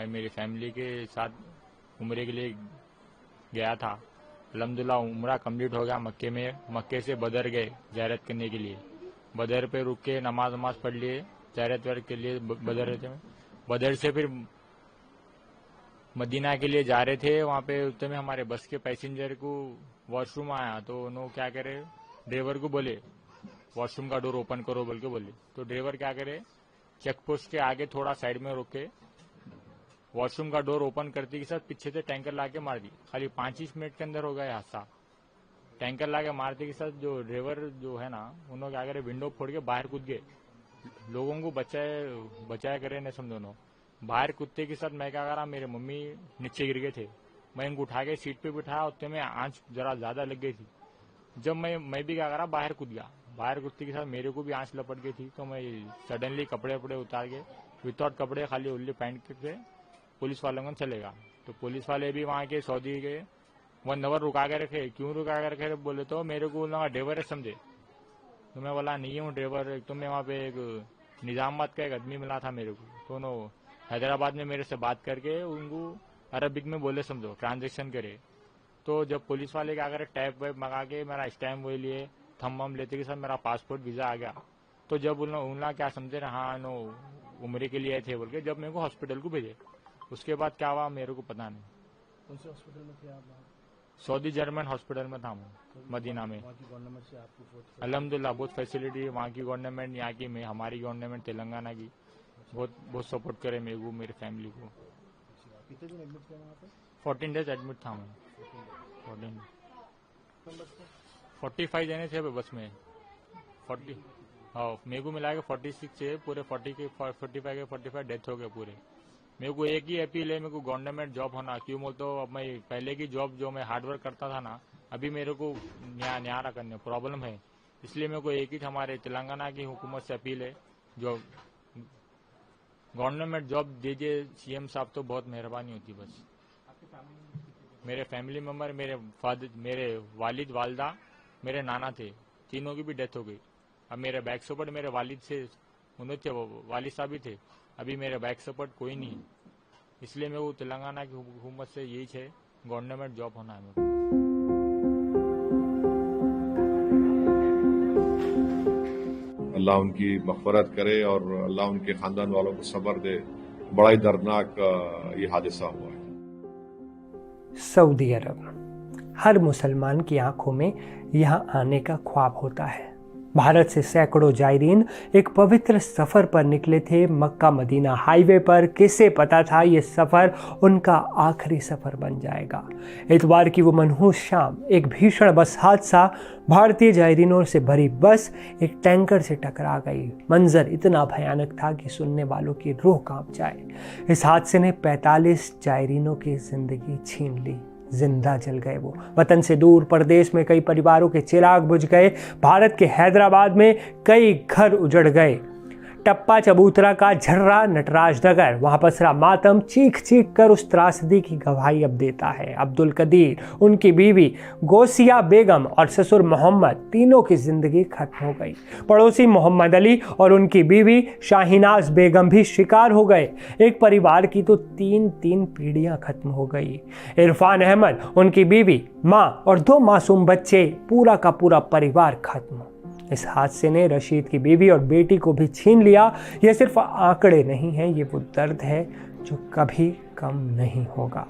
मैं मेरी फैमिली के साथ उम्रे के लिए गया था। अल्हम्दुलिल्लाह उम्रा कंप्लीट हो गया मक्के में। मक्के से बदर गए ज़ियारत करने के लिए। बदर पे रुक के नमाज पढ़ लिए ज़ियारत वर्क के लिए। बदर से फिर मदीना के लिए जा रहे थे। वहाँ पे उतने में हमारे बस के पैसेंजर को वॉशरूम आया, तो उन्होंने क्या करे, ड्राइवर को बोले वॉशरूम का डोर ओपन करो बोल के बोले। तो ड्राइवर क्या करे, चेक पोस्ट के आगे थोड़ा साइड में रोक के वॉशरूम का डोर ओपन करते के साथ पीछे से टैंकर लाके मार दी। खाली 5 मिनट के अंदर हो गया हादसा। टैंकर लाके मारते के साथ जो ड्राइवर जो है ना, उन्होंने क्या करे, विंडो फोड़ के बाहर कूद गए। लोगों को बचाया करे नहीं समझो नो। बाहर कूदते के साथ मैं क्या करा, मेरे मम्मी नीचे गिर गए थे। मैं इनको उठा के सीट पे बिठाया, उतने में आंच जरा ज्यादा लग गई थी। जब मैं भी क्या करा, बाहर कूद गया। बाहर कूदते के साथ मेरे को भी आंच लपट गई थी। तो मैं सडनली कपड़े उतार के विदाउट कपड़े खाली उल्ली पहन के पुलिस वालों को चलेगा। तो पुलिस वाले भी वहाँ के सऊदी के 1 आवर रुका के रखे। क्यों रुका के रखे बोले तो मेरे को बोला ड्राइवर है समझे। तो मैं बोला नहीं हूँ ड्राइवर। तो मैं वहाँ पे एक निजामाबाद का एक आदमी मिला था मेरे को। तो उन्होंने हैदराबाद में मेरे से बात करके उनको अरबिक में बोले समझो ट्रांजेक्शन करे। तो जब पुलिस वाले क्या करे, टैप वैप मंगा के मेरा स्टैम्प वो लिए, थम वम लेते के साथ मेरा पासपोर्ट वीजा आ गया। तो जब उन्होंने क्या समझे ना, हाँ नो उम्र के लिए आए थे बोल के, जब मेरे को हॉस्पिटल को भेजे। उसके बाद क्या हुआ मेरे को पता नहीं। कौन से हॉस्पिटल में थे आप? सऊदी जर्मन हॉस्पिटल में था मैं, मदीना में। वहाँ की गवर्नमेंट से आपको अल्हम्दुलिल्लाह बहुत फैसिलिटी है वहाँ की गवर्नमेंट, यहाँ की में हमारी गवर्नमेंट तेलंगाना की बहुत सपोर्ट करे मेरे को, मेरी फैमिली को। कितने दिन एडमिट थे वहाँ पे? 14 डेज एडमिट था मैं। 45 जने थे बस में। 40 हाँ मेरे को मिला के 46 थे पूरे। 45 डेथ हो गए पूरे। मेरे को एक ही अपील है, मेरे को गवर्नमेंट जॉब होना। क्यों बोल तो अब मैं पहले की जॉब जो मैं हार्डवर्क करता था ना, अभी मेरे को न्यारा करने प्रॉब्लम है। इसलिए मेरे को एक ही हमारे तेलंगाना की हुकूमत से अपील है, जो गवर्नमेंट जॉब दीजिए सीएम साहब, तो बहुत मेहरबानी होती बस। मेरे फैमिली मेंबर, मेरे वालिद वालदा, मेरे नाना थे, तीनों की भी डेथ हो गई। अब मेरे बैक सपोर्ट मेरे वालिद से उन्होंने थे, वालिद साहब भी थे। अभी मेरे बैक सपोर्ट कोई नहीं। इसलिए मैं वो तेलंगाना की हुकूमत से यही है, गवर्नमेंट जॉब होना है मेरे को। अल्लाह उनकी मग़फ़िरत करे और अल्लाह उनके खानदान वालों को सब्र दे। बड़ा ही दर्दनाक ये हादसा हुआ है। सऊदी अरब हर मुसलमान की आंखों में यहाँ आने का ख्वाब होता है। भारत से सैकड़ों जायरीन एक पवित्र सफ़र पर निकले थे मक्का मदीना हाईवे पर। किसे पता था ये सफ़र उनका आखिरी सफ़र बन जाएगा। इतवार की वो मनहूस शाम एक भीषण बस हादसा, भारतीय जायरीनों से भरी बस एक टैंकर से टकरा गई। मंजर इतना भयानक था कि सुनने वालों की रूह कांप जाए। इस हादसे ने 45 जायरीनों की जिंदगी छीन ली। जिंदा जल गए वो। वतन से दूर परदेश में कई परिवारों के चिराग बुझ गए। भारत के हैदराबाद में कई घर उजड़ गए। टप्पा चबूतरा का झर्रा नटराज नगर, वहां पसरा मातम चीख चीख कर उस त्रासदी की गवाही अब देता है। अब्दुल कदीर, उनकी बीवी गोसिया बेगम और ससुर मोहम्मद, तीनों की जिंदगी खत्म हो गई। पड़ोसी मोहम्मद अली और उनकी बीवी शाहिनाज बेगम भी शिकार हो गए। एक परिवार की तो 3 पीढ़ियां खत्म हो गई। इरफान अहमद, उनकी बीवी, माँ और 2 मासूम बच्चे, पूरा का पूरा परिवार खत्म। इस हादसे ने रशीद की बीवी और बेटी को भी छीन लिया। ये सिर्फ आंकड़े नहीं हैं, ये वो दर्द है जो कभी कम नहीं होगा।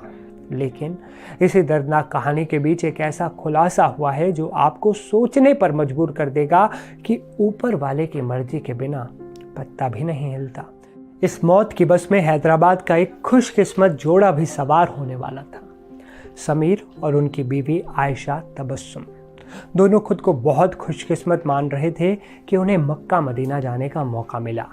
लेकिन इसी दर्दनाक कहानी के बीच एक ऐसा खुलासा हुआ है जो आपको सोचने पर मजबूर कर देगा कि ऊपर वाले की मर्जी के बिना पत्ता भी नहीं हिलता। इस मौत की बस में हैदराबाद का एक खुशकिस्मत जोड़ा भी सवार होने वाला था, समीर और उनकी बीवी आयशा तबस्सुम। दोनों खुद को बहुत खुशकिस्मत मान रहे थे कि उन्हें मक्का मदीना जाने का मौका मिला।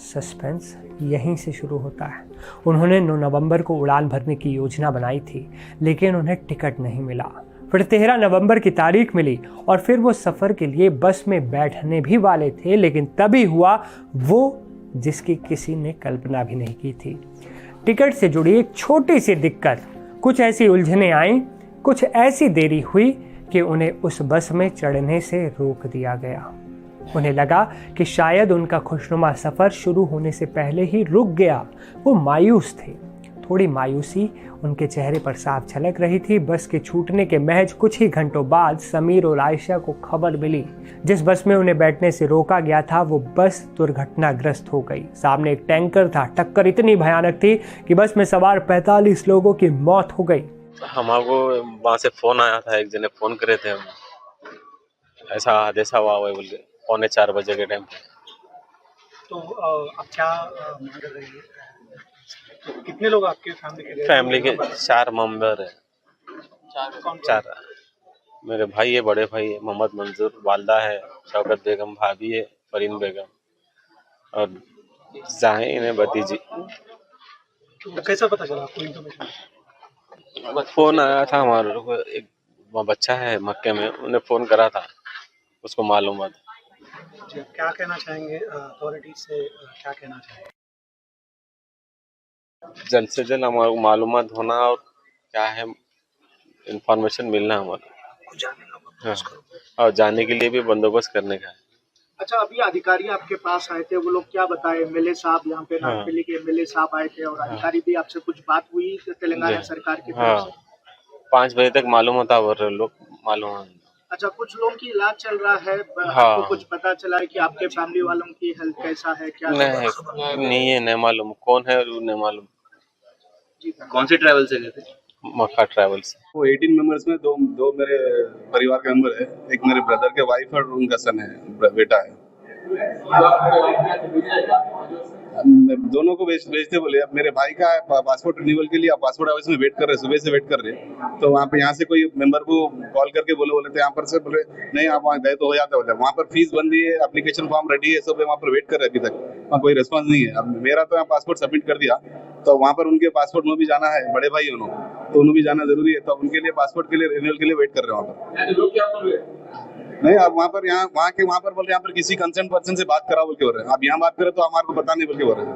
सस्पेंस यहीं से शुरू होता है। उन्होंने 9 नवंबर को उड़ान भरने की योजना बनाई थी, लेकिन उन्हें टिकट नहीं मिला। फिर 13 नवंबर की तारीख मिली और फिर वो सफ़र के लिए बस में बैठने भी वाले थे, लेकिन तभी हुआ वो जिसकी किसी ने कल्पना भी नहीं की थी। टिकट से जुड़ी एक छोटी सी दिक्कत, कुछ ऐसी उलझनें आईं, कुछ ऐसी देरी हुई कि उन्हें उस बस में चढ़ने से रोक दिया गया। उन्हें लगा कि शायद उनका खुशनुमा सफ़र शुरू होने से पहले ही रुक गया। वो मायूस थे। थोड़ी मायूसी उनके चेहरे पर साफ झलक रही थी। बस के छूटने के महज कुछ ही घंटों बाद समीर और आयशा को खबर मिली। जिस बस में उन्हें बैठने से रोका गया था वो बस दुर्घटनाग्रस्त हो गई। सामने एक टैंकर था। टक्कर इतनी भयानक थी कि बस में सवार 45 लोगों की मौत हो गई। हमारे वहाँ से फोन आया था, एक जने फोन करे थे, ऐसा हादसा हुआ है बोल के 3:45 बजे के टाइम पे। तो आप क्या मांग रहे हैं? तो कितने लोग आपके फैमिली के 4 मेंबर है। चार मेरे भाई है, बड़े भाई है मोहम्मद मंजूर, वालदा है शौकत बेगम, भाभी है फरीन बेगम और जाहिन है भतीजी। तो कैसा पता चला आपको इन्फॉर्मेशन? फोन आया था हमारे को, एक बच्चा है मक्के में, उन्हें फोन करा था, उसको मालूम था। क्या कहना चाहेंगे अथॉरिटी से, क्या कहना चाहेंगे? जल्द से जल्द हमारे को मालूमात होना और क्या है इंफॉर्मेशन मिलना हमारा। हाँ, और जाने के लिए भी बंदोबस्त करने का है। अच्छा, अभी अधिकारी आपके पास आए थे, वो लोग क्या बताए? एमएलए साहब यहाँ पे हाँ। नागपल्ली के एमएलए साहब आए थे और अधिकारी भी आपसे कुछ बात हुई तेलंगाना सरकार की हाँ, तरफ से? 5 बजे तक मालूम होता वो लोग मालूम है। अच्छा, कुछ लोगों की इलाज चल रहा है। हाँ। आपको कुछ पता चला है कि आपके फैमिली वालों की हेल्थ कैसा है, क्या नहीं है, नहीं मालूम कौन है, नहीं मालूम। कौन से ट्रैवल से गए थे? मक्का ट्रैवल्स। वो 18 मेंबर्स में दो मेरे परिवार के मेंबर है, एक मेरे ब्रदर के वाइफ और उनका सन है, बेटा है। दोनों को भेजते बोले। अब मेरे भाई का पासपोर्ट रिन्यूअल के लिए पासपोर्ट ऑफिस में वेट कर रहे, सुबह से वेट कर रहे। तो वहाँ पे यहाँ से कोई मेंबर को कॉल करके बोले तो यहाँ पर से बोले नहीं आप वहाँ गए तो हो जाता है। वहाँ पर फीस बंदी है, एप्लीकेशन फॉर्म रेडी है, सब वहाँ पर वेट कर रहे। अभी तक वहाँ कोई रिस्पॉन्स नहीं है। अब मेरा तो यहाँ पासपोर्ट सबमिट कर दिया, तो वहाँ पर उनके पासपोर्ट में भी जाना है, बड़े भाई है उन्होंने, तो उन्हें भी जाना जरूरी है। तो उनके लिए पासपोर्ट के लिए रिन्यूअल के लिए वेट कर रहे हैं वहाँ पर। नहीं, आप वहाँ पर वहाँ पर बोल रहे हैं यहाँ पर किसी कंसर्न पर्सन से बात कराओ बोल के बोल रहे हैं। आप यहाँ बात करें तो हमारे को पता नहीं बोल के बोल रहे हैं।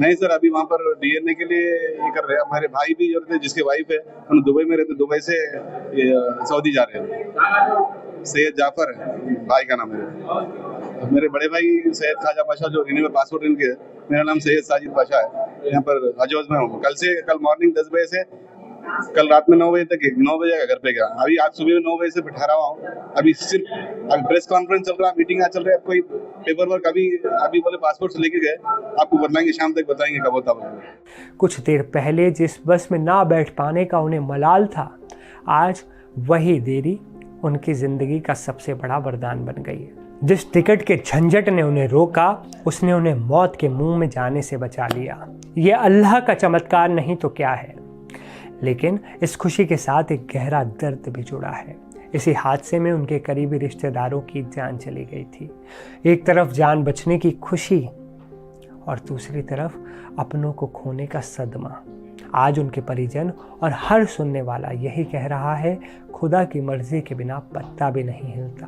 नहीं सर, अभी वहाँ पर डीएनए के लिए ये कर रहे हैं। हमारे भाई भी जो थे, जिसके वाइफ है, हम दुबई में रहते, दुबई से सऊदी जा रहे हैं। सैयद जाफर है भाई का नाम है। मेरे बड़े भाई सैयद खाजा पाशा जो रिन्यू पासपोर्ट इनके है, मेरा नाम सैयद साजिद पाशा है। यहाँ पर हजोज में हूँ। कल मॉर्निंग 10 बजे से कल रात में 9 बजे तक 9 बजे का घर पे गया। अभी आज सुबह 9 बजे से ठहरा हुआ हूँ। अभी प्रेस कॉन्फ्रेंस चल रहा है, मीटिंग चल रहा है, कोई पेपर वर्क अभी बोले पासपोर्ट से लेके गए, आपको बताएंगे, शाम तक बताएंगे कब होता है। कुछ देर पहले जिस बस में ना बैठ पाने का उन्हें मलाल था, आज वही देरी उनकी जिंदगी का सबसे बड़ा वरदान बन गई है। जिस टिकट के झंझट ने उन्हें रोका, उसने उन्हें मौत के मुंह में जाने से बचा लिया। ये अल्लाह का चमत्कार नहीं तो क्या है। लेकिन इस खुशी के साथ एक गहरा दर्द भी जुड़ा है। इसी हादसे में उनके करीबी रिश्तेदारों की जान चली गई थी। एक तरफ जान बचने की खुशी और दूसरी तरफ अपनों को खोने का सदमा। आज उनके परिजन और हर सुनने वाला यही कह रहा है, खुदा की मर्जी के बिना पत्ता भी नहीं हिलता।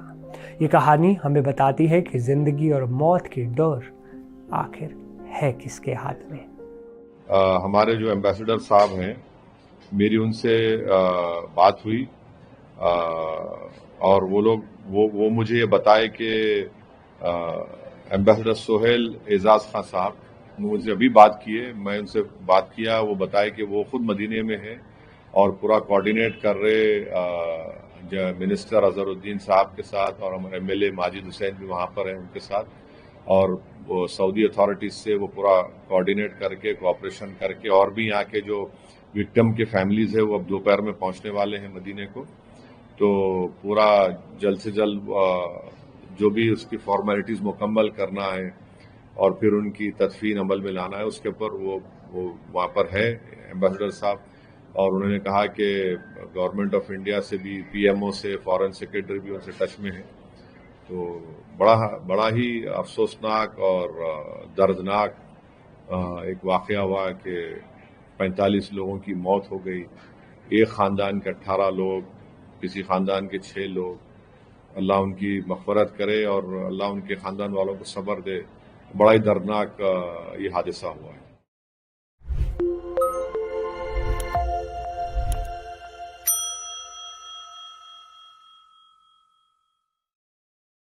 ये कहानी हमें बताती है कि जिंदगी और मौत की डोर आखिर है किसके हाथ में। हमारे जो एम्बेसडर साहब हैं, मेरी उनसे बात हुई और वो मुझे ये बताए कि एम्बेसडर सोहेल एजाज खान साहब मुझे अभी बात किए। मैं उनसे बात किया, वो बताए कि वो खुद मदीने में है और पूरा कोऑर्डिनेट कर रहे मिनिस्टर अजहरुद्दीन साहब के साथ, और हमारे एमएलए माजिद हुसैन भी वहाँ पर हैं उनके साथ, और वो सऊदी अथॉरिटीज से वो पूरा कोऑर्डिनेट करके, कोऑपरेशन करके, और भी यहाँ के जो विक्टिम के फैमिलीज है वो अब दोपहर में पहुंचने वाले हैं मदीने को। तो पूरा जल्द से जल्द जो भी उसकी फॉर्मेलिटीज मुकम्मल करना है और फिर उनकी तदफीन अमल में लाना है, उसके ऊपर वो वहाँ पर है एम्बेसडर साहब। और उन्होंने कहा कि गवर्नमेंट ऑफ इंडिया से भी, पीएमओ से, फॉरेन सेक्रेटरी भी उनसे टच में है। तो बड़ा ही अफसोसनाक और दर्दनाक एक वाक़या हुआ कि 45 लोगों की मौत हो गई। एक ख़ानदान के 18 लोग, किसी ख़ानदान के 6 लोग। अल्लाह उनकी मग़फ़रत करे और अल्लाह उनके ख़ानदान वालों को सब्र दे। बड़ा ही दर्दनाक ये हादसा हुआ है।